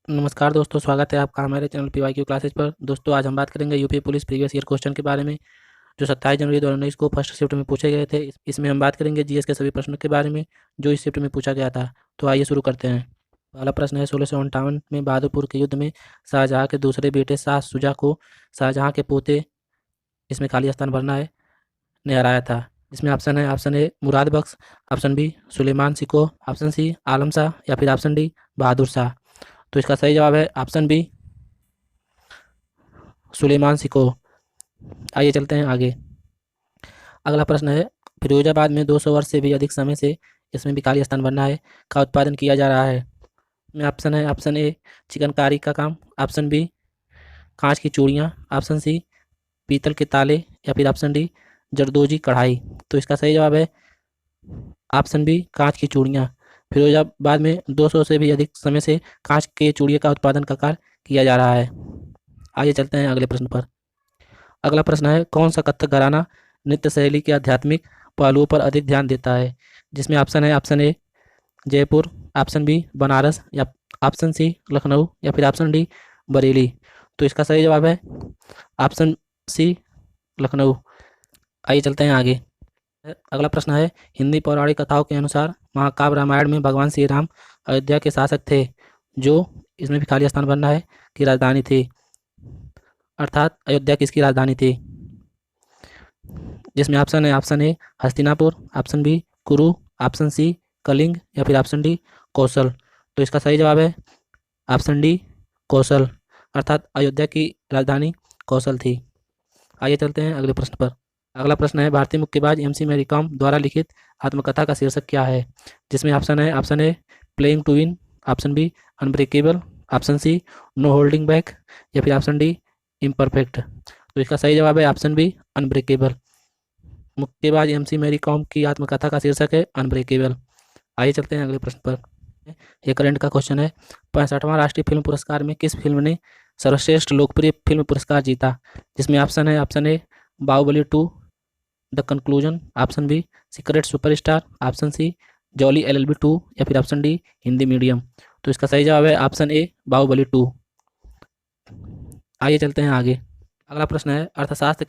नमस्कार दोस्तों, स्वागत है आपका हमारे चैनल PYQ क्लासेज पर। दोस्तों, आज हम बात करेंगे UP police previous year question के बारे में, जो 27 जनवरी 2019 को फर्स्ट शिफ्ट में पूछे गए थे। इसमें हम बात करेंगे जीएस के सभी प्रश्नों के बारे में जो इस शिफ्ट में पूछा गया था। तो आइए शुरू करते हैं। पहला प्रश्न है, 1658 में बहादुरपुर के युद्ध में शाहजहाँ के दूसरे बेटे शाह शुजा को शाहजहाँ के पोते, इसमें खाली स्थान भरना है, ने हराया था। इसमें option A Murad Bakhsh, option B Sulaiman Shikoh, option C Alam Shah या फिर ऑप्शन डी बहादुर शाह। तो इसका सही जवाब है ऑप्शन बी सुलेमान सिको। आइए चलते हैं आगे। अगला प्रश्न है, फिरोजाबाद में 200 वर्ष से भी अधिक समय से, इसमें भी खाली स्थान भरना है, का उत्पादन किया जा रहा है। में ऑप्शन है, ऑप्शन ए चिकनकारी का काम, ऑप्शन बी कांच की चूड़ियाँ, ऑप्शन सी पीतल के ताले या फिर ऑप्शन डी जरदोजी कढ़ाई। तो इसका सही जवाब है ऑप्शन बी कांच की चूड़ियाँ। फिरोजाबाद में 200 से भी अधिक समय से कांच के चूड़ियों का उत्पादन का कार्य किया जा रहा है। आइए चलते हैं अगले प्रश्न पर। अगला प्रश्न है, कौन सा कथक घराना नृत्य शैली के आध्यात्मिक पहलुओं पर अधिक ध्यान देता है। जिसमें ऑप्शन है, option A Jaipur, option B Banaras या ऑप्शन सी लखनऊ या फिर ऑप्शन डी बरेली। तो इसका सही जवाब है ऑप्शन सी लखनऊ। आइए चलते हैं आगे। अगला प्रश्न है, हिंदी पौराणिक कथाओं के अनुसार महाकाव्य रामायण में भगवान श्री राम अयोध्या के शासक थे, जो, इसमें भी खाली स्थान भरना है, की राजधानी थी। अर्थात अयोध्या किसकी राजधानी थी। जिसमें ऑप्शन है, option A Hastinapur, option B Kuru, option C Kalinga या फिर ऑप्शन डी कौशल। तो इसका सही जवाब है ऑप्शन डी कौशल, अर्थात अयोध्या की राजधानी कौशल थी। आइए चलते हैं अगले प्रश्न पर। अगला प्रश्न है, भारतीय मुक्केबाज MC मैरी कॉम द्वारा लिखित आत्मकथा का शीर्षक क्या है। जिसमें ऑप्शन है, option A playing to win, option B unbreakable, option C no holding back या फिर ऑप्शन डी इम्परफेक्ट। तो इसका सही जवाब है ऑप्शन बी अनब्रेकेबल। मुक्केबाज MC मैरी कॉम की आत्मकथा का शीर्षक है अनब्रेकेबल। आइए चलते हैं अगले प्रश्न पर। ये करंट का क्वेश्चन है, 65वां राष्ट्रीय फिल्म पुरस्कार में किस फिल्म ने सर्वश्रेष्ठ लोकप्रिय फिल्म पुरस्कार जीता। जिसमें ऑप्शन है, option A Baahubali 2 the conclusion, option B secret superstar, option C jolly LLB 2 या फिर ऑप्शन डी हिंदी मीडियम। तो इसका सही जवाब है ऑप्शन ए बाहुबली 2। आइए चलते हैं आगे। अगला प्रश्न है, अर्थशास्त्र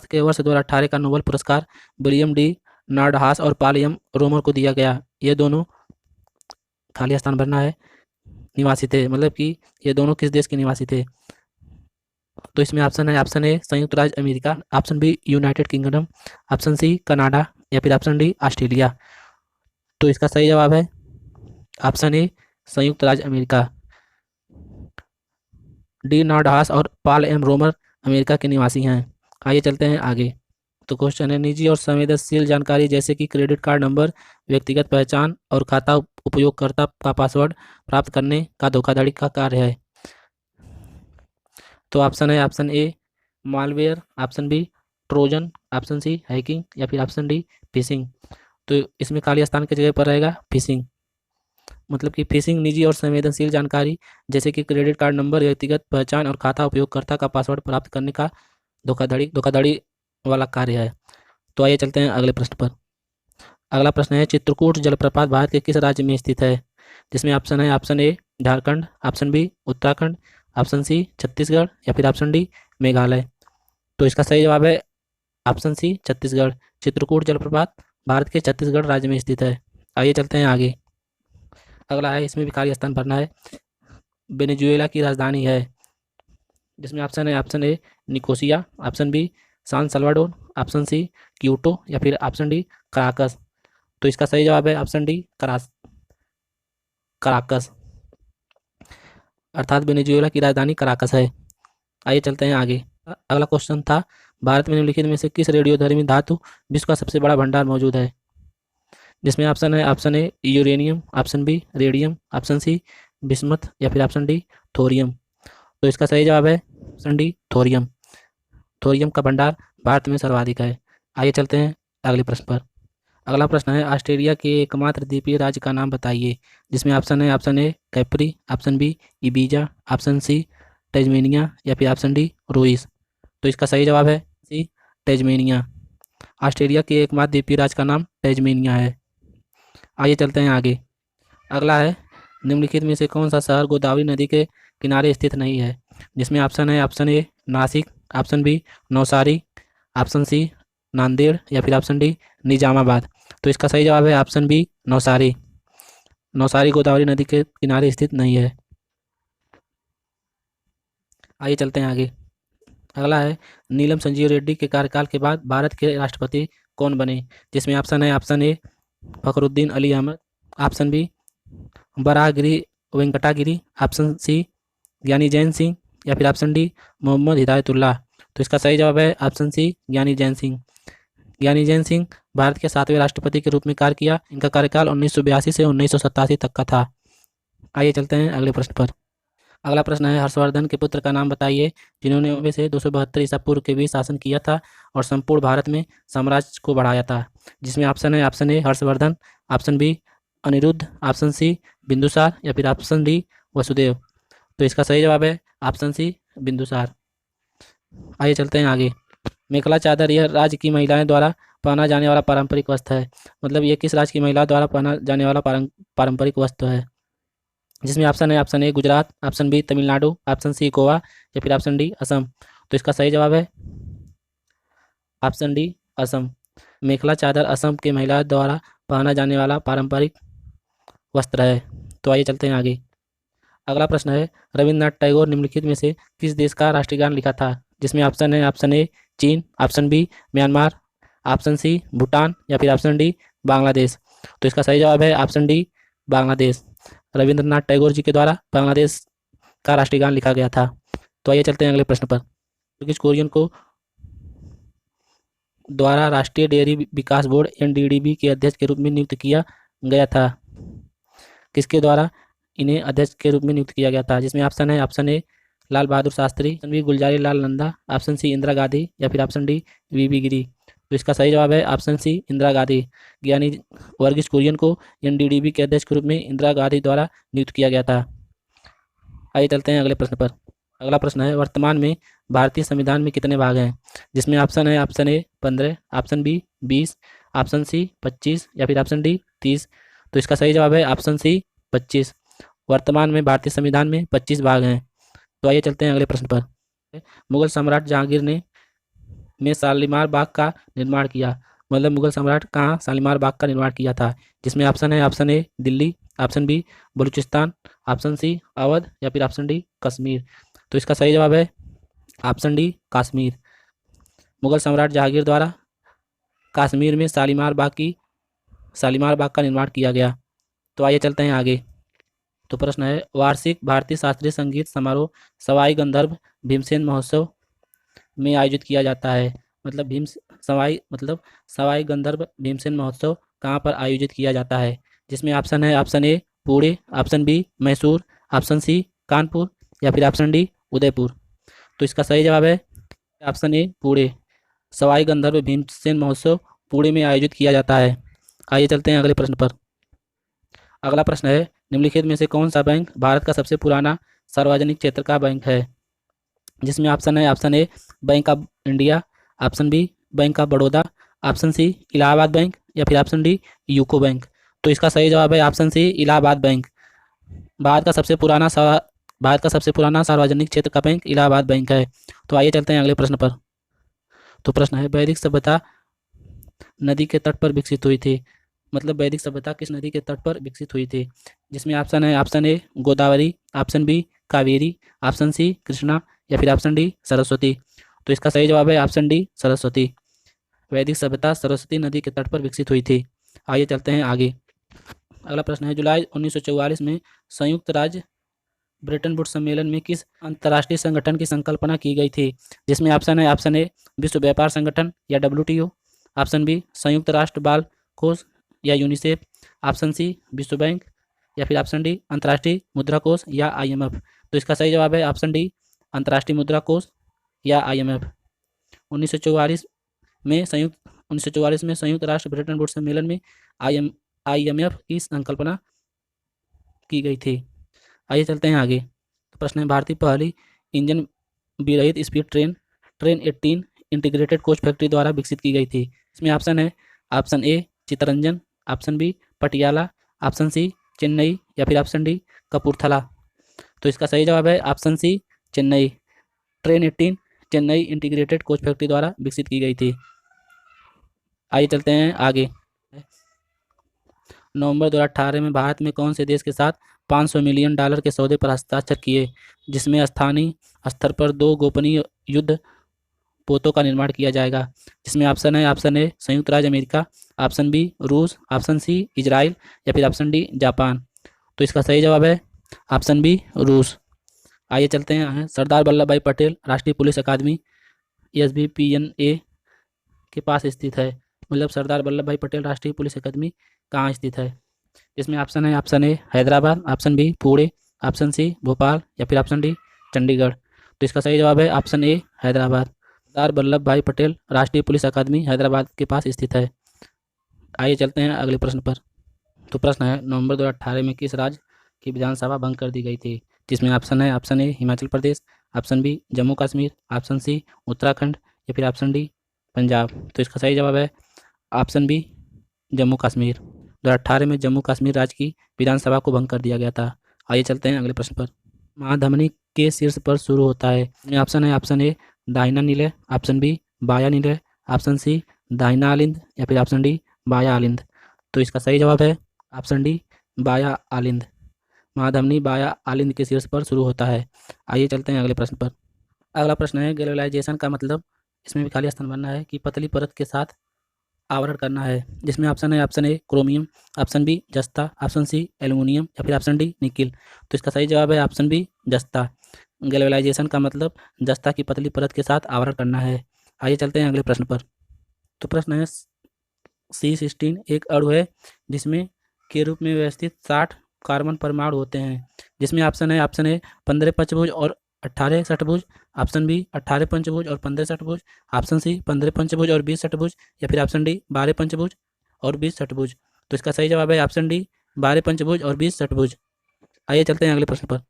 के वर्ष 2018 का नोबेल पुरस्कार विलियम डी नार्डहास और पॉल एम रोमर को दिया गया। ये दोनों, खाली स्थान भरना है, निवासी थे, मतलब कि ये दोनों किस देश के निवासी थे। तो इसमें ऑप्शन है, ऑप्शन ए संयुक्त राज्य America, option B United Kingdom, option C Canada या फिर ऑप्शन डी ऑस्ट्रेलिया। तो इसका सही जवाब है ऑप्शन ए संयुक्त राज्य अमेरिका। डी नार्डहास और पॉल एम रोमर अमेरिका के निवासी हैं। आइए चलते हैं आगे। तो क्वेश्चन है, निजी और संवेदनशील जानकारी जैसे कि क्रेडिट कार्ड नंबर, व्यक्तिगत पहचान और खाता उपयोगकर्ता का पासवर्ड प्राप्त करने का धोखाधड़ी का कार्य है। तो ऑप्शन है, option A malware, option B Trojan, option C hacking या फिर ऑप्शन डी फिशिंग। तो इसमें खाली स्थान की जगह पर रहेगा फिशिंग। मतलब कि फिशिंग निजी और संवेदनशील जानकारी जैसे कि क्रेडिट कार्ड नंबर, व्यक्तिगत पहचान और खाता उपयोगकर्ता का पासवर्ड प्राप्त करने का धोखाधड़ी वाला कार्य है। तो आइए चलते हैं अगले प्रश्न पर। अगला प्रश्न है, चित्रकूट जलप्रपात भारत के किस राज्य में स्थित है। जिसमें ऑप्शन है, option A Jharkhand, option B Uttarakhand, option C Chhattisgarh या फिर ऑप्शन डी मेघालय। तो इसका सही जवाब है ऑप्शन सी छत्तीसगढ़। चित्रकूट जलप्रपात भारत के छत्तीसगढ़ राज्य में स्थित है। आइए चलते हैं आगे। अगला है, इसमें भी खाली स्थान भरना है, वेनेजुएला की राजधानी है। जिसमें ऑप्शन है, option A Nicosia, option B San Salvador, option C Quito या फिर ऑप्शन डी कराकस। तो इसका सही जवाब है ऑप्शन डी कराकस, अर्थात वेनेजुएला की राजधानी कराकस है। आइए चलते हैं आगे। अगला क्वेश्चन था, भारत में निम्नलिखित में से किस रेडियोधर्मी धातु विश्व का सबसे बड़ा भंडार मौजूद है। जिसमें ऑप्शन है, option A uranium, option B radium, option C bismuth या फिर ऑप्शन डी थोरियम। तो इसका सही जवाब है ऑप्शन डी थोरियम। थोरियम का भंडार भारत में सर्वाधिक है। आइए चलते हैं अगले प्रश्न पर। अगला प्रश्न है, ऑस्ट्रेलिया के एकमात्र द्वीपीय राज्य का नाम बताइए। जिसमें ऑप्शन है, option A Capri, option B Ibiza, option C Tasmania या फिर ऑप्शन डी रोइस। तो इसका सही जवाब है सी टेजमेनिया। ऑस्ट्रेलिया के एकमात्र द्वीपीय राज्य का नाम टेजमेनिया है। आइए चलते हैं आगे। अगला है, निम्नलिखित में से कौन सा शहर गोदावरी नदी के किनारे स्थित नहीं है? जिसमें ऑप्शन है option A Nashik, option B Navsari, option C Nanded या फिर ऑप्शन डी निजामाबाद। तो इसका सही जवाब है ऑप्शन बी नौसारी। नौसारी गोदावरी नदी के किनारे स्थित नहीं है। आइए चलते हैं आगे। अगला है नीलम संजीव रेड्डी के कार्यकाल के बाद भारत के राष्ट्रपति कौन बने? जिसमें ऑप्शन है option A Fakhruddin Ali Ahmed, option B Varahagiri Venkatagiri, option C Giani Zail Singh या फिर ऑप्शन डी मोहम्मद हिदायतुल्लाह। तो इसका सही जवाब है ऑप्शन सी ज्ञानी जैन सिंह। ज्ञानी जैन सिंह भारत के 7वें राष्ट्रपति के रूप में कार्य किया। इनका कार्यकाल 1982 से 1987 तक का था। आइए चलते हैं अगले प्रश्न पर। अगला प्रश्न है हर्षवर्धन के पुत्र का नाम बताइए जिन्होंने में से 272 ईसा पूर्व के बीच शासन किया था और संपूर्ण भारत में साम्राज्य को बढ़ाया था। जिसमें ऑप्शन है option A Harshavardhana, option B Aniruddha, option C Bindusara या फिर ऑप्शन डी वसुदेव। तो इसका सही जवाब है ऑप्शन सी बिंदुसार। आइए चलते हैं आगे। मेखला चादर यह राज्य की महिलाएं द्वारा पहना जाने वाला पारंपरिक वस्त्र है। मतलब ये किस राज्य की महिला द्वारा पहना जाने वाला पारंपरिक वस्त्र है? जिसमें ऑप्शन है option A Gujarat, option B Tamil Nadu, option C Goa या फिर ऑप्शन डी असम। तो इसका सही जवाब है ऑप्शन डी असम। मेखला चादर असम के महिला द्वारा पहना जाने वाला पारंपरिक वस्त्र है। तो आइए चलते हैं आगे। अगला प्रश्न है रविन्द्रनाथ टैगोर निम्नलिखित में से किस देश का राष्ट्रीय गान लिखा था? जिसमें ऑप्शन है ऑप्शन ए चीन, option B Myanmar, option C Bhutan या फिर ऑप्शन डी बांग्लादेश। तो इसका सही जवाब है ऑप्शन डी बांग्लादेश। रविंद्रनाथ टैगोर जी के द्वारा बांग्लादेश का राष्ट्रीय गान लिखा गया था। तो आइए चलते हैं अगले प्रश्न पर। ब्रिटिश कोरियन को द्वारा राष्ट्रीय डेयरी विकास बोर्ड एनडीडीबी के अध्यक्ष के रूप में नियुक्त किया गया था। किसके द्वारा इन्हें अध्यक्ष के रूप में नियुक्त किया गया था? जिसमें ऑप्शन है option A Lal Bahadur Shastri, option B Gulzari Lal Nanda, option C Indira Gandhi या फिर ऑप्शन डी वीबी गिरी। तो इसका सही जवाब है ऑप्शन सी इंदिरा गांधी। यानी वर्गीज कुरियन को एनडीडीबी के अध्यक्ष के रूप में इंदिरा गांधी द्वारा नियुक्त किया गया था। आइए चलते हैं अगले प्रश्न पर। अगला प्रश्न है वर्तमान में भारतीय संविधान में कितने भाग हैं? जिसमें ऑप्शन है option A 15, option B 20, option C 25 या फिर ऑप्शन डी 30। तो इसका सही जवाब है ऑप्शन सी 25। वर्तमान में भारतीय संविधान में 25 भाग हैं। तो आइए चलते हैं अगले प्रश्न पर। मुगल सम्राट जहांगीर ने शालीमार बाग का निर्माण किया। मतलब मुगल सम्राट कहाँ शालीमार बाग का निर्माण किया था? जिसमें ऑप्शन है option A Delhi, option B Balochistan, option C Awadh या फिर ऑप्शन डी कश्मीर। तो इसका सही जवाब है ऑप्शन डी कश्मीर। मुगल सम्राट जहांगीर द्वारा कश्मीर में शालीमार बाग का निर्माण किया गया। तो आइए चलते हैं आगे। तो प्रश्न है वार्षिक भारतीय शास्त्रीय संगीत समारोह सवाई गंधर्व भीमसेन महोत्सव में आयोजित किया जाता है। मतलब सवाई गंधर्व भीमसेन महोत्सव कहाँ पर आयोजित किया जाता है? जिसमें ऑप्शन है option A Pune, option B Mysore, option C Kanpur या फिर ऑप्शन डी उदयपुर। तो इसका सही जवाब है ऑप्शन ए पुणे। सवाई गंधर्व भीमसेन महोत्सव पुणे में आयोजित किया जाता है। आइए चलते हैं अगले प्रश्न पर। अगला प्रश्न है निम्नलिखित में से कौन सा बैंक भारत का सबसे पुराना सार्वजनिक क्षेत्र का बैंक है? जिसमें ऑप्शन है option A Bank of India, option B Bank of Baroda, option C Allahabad Bank या फिर ऑप्शन डी यूको बैंक। तो इसका सही जवाब है option C Allahabad Bank. Bharat का सबसे पुराना सार्वजनिक क्षेत्र का बैंक इलाहाबाद बैंक है। तो आइए चलते हैं अगले प्रश्न पर। तो प्रश्न है वैदिक सभ्यता नदी के तट पर विकसित हुई थी। मतलब वैदिक सभ्यता किस नदी के तट पर विकसित हुई थी? जिसमें ऑप्शन है option A Godavari, option B Kaveri, option C Krishna या फिर ऑप्शन डी सरस्वती। तो इसका सही जवाब है ऑप्शन डी सरस्वती। वैदिक सभ्यता सरस्वती नदी के तट पर विकसित हुई थी। आइए चलते हैं आगे। अगला प्रश्न है जुलाई 1944 में संयुक्त राज्य ब्रेटन वुड्स सम्मेलन में किस अंतर्राष्ट्रीय संगठन की संकल्पना की गई थी? जिसमें ऑप्शन है ऑप्शन ए विश्व व्यापार संगठन या WTO, ऑप्शन बी संयुक्त राष्ट्र बाल कोष या यूनिसेफ, ऑप्शन सी विश्व बैंक या फिर ऑप्शन डी अंतर्राष्ट्रीय मुद्रा कोष या IMF। तो इसका सही जवाब है ऑप्शन डी अंतर्राष्ट्रीय मुद्रा कोष या IMF। 1944 में संयुक्त राष्ट्र ब्रेटन वुड्स सम्मेलन में IMF की संकल्पना की गई थी। आइए चलते हैं आगे। प्रश्न है भारतीय पहली इंजन विरहित speed train 18 Integrated Coach Factory द्वारा विकसित की गई थी। इसमें ऑप्शन है option A Chittaranjan, option B Patiala, option C Chennai या फिर ऑप्शन डी कपूरथला। तो इसका सही जवाब है option C Chennai. Train 18 Chennai Integrated Coach Factory द्वारा विकसित की गई थी। आइए चलते हैं आगे। नवंबर 2018 में भारत में कौन से देश के साथ $500 मिलियन के सौदे पर हस्ताक्षर किए, जिसमें स्थानीय स्तर पर 2 गोपनीय युद्ध पोतों का निर्माण किया जाएगा? जिसमें ऑप्शन है, ऑप्शन ए संयुक्त राज्य अमेरिका, ऑप्शन बी रूस, ऑप्शन सी इजराइल या फिर ऑप्शन डी जापान। तो इसका सही जवाब है ऑप्शन बी रूस। आइए चलते हैं सरदार वल्लभ भाई पटेल राष्ट्रीय पुलिस अकादमी SBPNA के पास स्थित है। मतलब सरदार वल्लभ भाई पटेल राष्ट्रीय पुलिस अकादमी कहाँ स्थित है? इसमें ऑप्शन है, option A Hyderabad, option B Pune, option C Bhopal या फिर ऑप्शन डी चंडीगढ़। तो इसका सही जवाब है ऑप्शन ए हैदराबाद। सरदार वल्लभ भाई पटेल राष्ट्रीय पुलिस अकादमी हैदराबाद के पास स्थित है। आइए चलते हैं अगले प्रश्न पर। तो प्रश्न है, नवंबर 2018 में किस राज्य की विधानसभा भंग कर दी गई थी? जिसमें ऑप्शन है, option A Himachal Pradesh, option B Jammu Kashmir, option C Uttarakhand या फिर ऑप्शन डी पंजाब। तो इसका सही जवाब है ऑप्शन बी जम्मू कश्मीर। 2018 में जम्मू कश्मीर राज्य की विधानसभा को भंग कर दिया गया था। आइए चलते हैं अगले प्रश्न पर। महाधमनी के शीर्ष पर शुरू होता है। ऑप्शन है, ऑप्शन ए दाहिना नीले, ऑप्शन बी बाया नीले, ऑप्शन सी दाहिना आलिंद या फिर ऑप्शन डी बाया आलिंद। तो इसका सही जवाब है ऑप्शन डी बाया आलिंद। महाधमनी बाया आलिंद के शीर्ष पर शुरू होता है। आइए चलते हैं अगले प्रश्न पर। अगला प्रश्न है, ग्लोबलाइजेशन का मतलब, इसमें भी खाली स्थान बनना है कि पतली परत के साथ आवरण करना है। जिसमें ऑप्शन है, option A chromium, option B जस्ता, ऑप्शन सी एल्युमिनियम या फिर ऑप्शन डी निकिल। तो इसका सही जवाब है ऑप्शन बी जस्ता। ग्लोबलाइजेशन का मतलब जस्ता की पतली परत के साथ आवरण करना है। आइए चलते हैं अगले प्रश्न पर। तो प्रश्न है, C16 एक अणु है जिसमें के रूप में व्यवस्थित 60 कार्बन परमाणु होते हैं। जिसमें ऑप्शन है, ऑप्शन ए 15 पंचभुज और 18 षटभुज, ऑप्शन बी 18 पंचभुज और 15 षटभुज, ऑप्शन सी 15 पंचभुज और 20 षटभुज या फिर ऑप्शन डी 12 पंचभुज और 20 षटभुज। तो इसका सही जवाब है ऑप्शन डी 12 पंचभुज और 20 षटभुज। आइए चलते हैं अगले प्रश्न पर।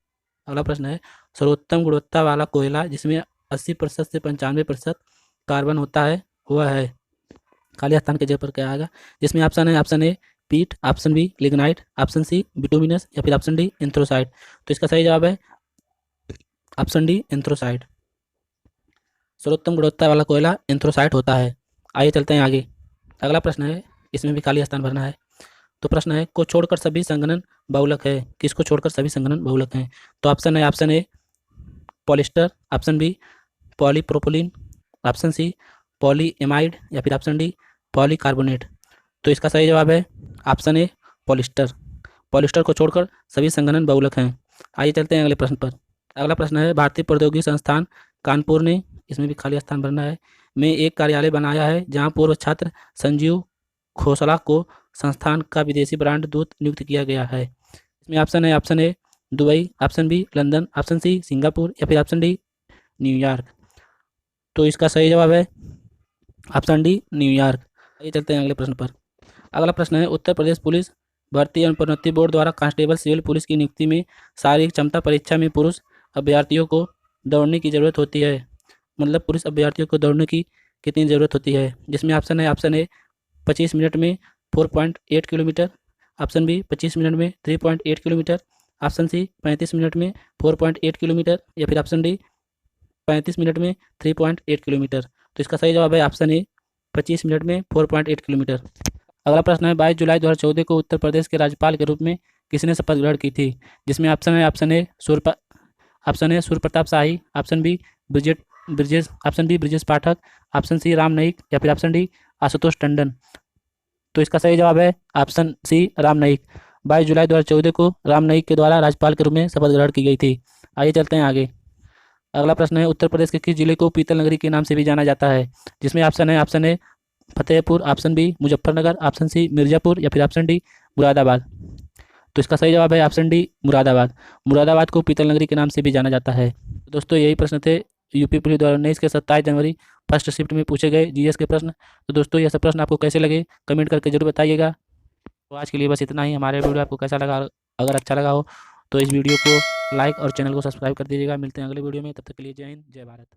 अगला प्रश्न है, सर्वोत्तम गुणवत्ता वाला कोयला जिसमें 80% से 95% कार्बन होता है वह है? खाली स्थान के जगह पर क्या आएगा? जिसमें ऑप्शन है, option A peat, option B lignite, option C bituminous या फिर ऑप्शन डी एंथ्रोसाइट। तो इसका सही जवाब है ऑप्शन डी एंथ्रोसाइट। सर्वोत्तम गुणवत्ता वाला कोयला एंथ्रोसाइट होता है। आइए चलते हैं आगे। अगला प्रश्न है, इसमें भी खाली स्थान भरना है। तो प्रश्न है, को छोड़कर सभी संघनन बहुलक है। किसको छोड़कर सभी संघनन बहुलक हैं? तो ऑप्शन है, option A polyester, option B polypropylene, option C polyamide या फिर ऑप्शन डी पॉलीकार्बोनेट। तो इसका सही जवाब है ऑप्शन ए पॉलिस्टर। पॉलिस्टर को छोड़कर सभी संघनन बहुलक हैं। आइए चलते हैं अगले प्रश्न पर। अगला प्रश्न है, भारतीय प्रौद्योगिकी संस्थान कानपुर ने, इसमें भी खाली स्थान भरना है, में एक कार्यालय बनाया है जहां पूर्व छात्र संजीव खोसला को संस्थान का विदेशी ब्रांड दूत नियुक्त किया गया है। इसमें ऑप्शन है, option A Dubai, option B London, option C Singapore या फिर ऑप्शन डी न्यूयॉर्क। तो इसका सही जवाब है ऑप्शन डी न्यूयॉर्क। आइए चलते हैं अगले प्रश्न पर। अगला प्रश्न है, उत्तर प्रदेश पुलिस भर्ती एवं प्रोन्नति बोर्ड द्वारा कांस्टेबल सिविल पुलिस की नियुक्ति में शारीरिक क्षमता परीक्षा में पुरुष अभ्यर्थियों को दौड़ने की ज़रूरत होती है। मतलब पुरुष अभ्यर्थियों को दौड़ने की कितनी ज़रूरत होती है? जिसमें ऑप्शन है, ऑप्शन ए 25 मिनट में 4.8 किलोमीटर, ऑप्शन बी 25 मिनट में 3.8 किलोमीटर, ऑप्शन सी 35 मिनट में 4.8 किलोमीटर या फिर ऑप्शन डी 35 मिनट में 3.8 किलोमीटर। तो इसका सही जवाब है ऑप्शन ए 25 मिनट में 4.8 किलोमीटर। अगला प्रश्न है, 22 जुलाई 2014 को उत्तर प्रदेश के राज्यपाल के रूप में किसने शपथ ग्रहण की थी? जिसमें ऑप्शन है, option A Surya Pratap Shahi, option B Brajesh Pathak, option C Ram Naik या फिर ऑप्शन डी आशुतोष टंडन। तो इसका सही जवाब है ऑप्शन सी राम नाईक। 22 जुलाई 2014 को राम नाईक के द्वारा राज्यपाल के रूप में शपथ ग्रहण की गई थी। आइए चलते हैं आगे। अगला प्रश्न है, उत्तर प्रदेश के किस जिले को पीतल नगरी के नाम से भी जाना जाता है? जिसमें ऑप्शन है, option A Fatehpur, option B Muzaffarnagar, option C Mirzapur या फिर ऑप्शन डी मुरादाबाद। तो इसका सही जवाब है ऑप्शन डी मुरादाबाद। मुरादाबाद को पीतल नगरी के नाम से भी जाना जाता है। दोस्तों यही प्रश्न थे यूपी पुलिस 2019 के 27 जनवरी फर्स्ट शिफ्ट में पूछे गए जीएस के प्रश्न। तो दोस्तों ये सब प्रश्न आपको कैसे लगे कमेंट करके जरूर बताइएगा। तो आज के लिए बस इतना ही। हमारे वीडियो आपको कैसा लगा? अगर अच्छा लगा हो तो इस वीडियो को लाइक और चैनल को सब्सक्राइब कर दीजिएगा। मिलते हैं अगले वीडियो में, तब तक के लिए जय हिंद जय भारत।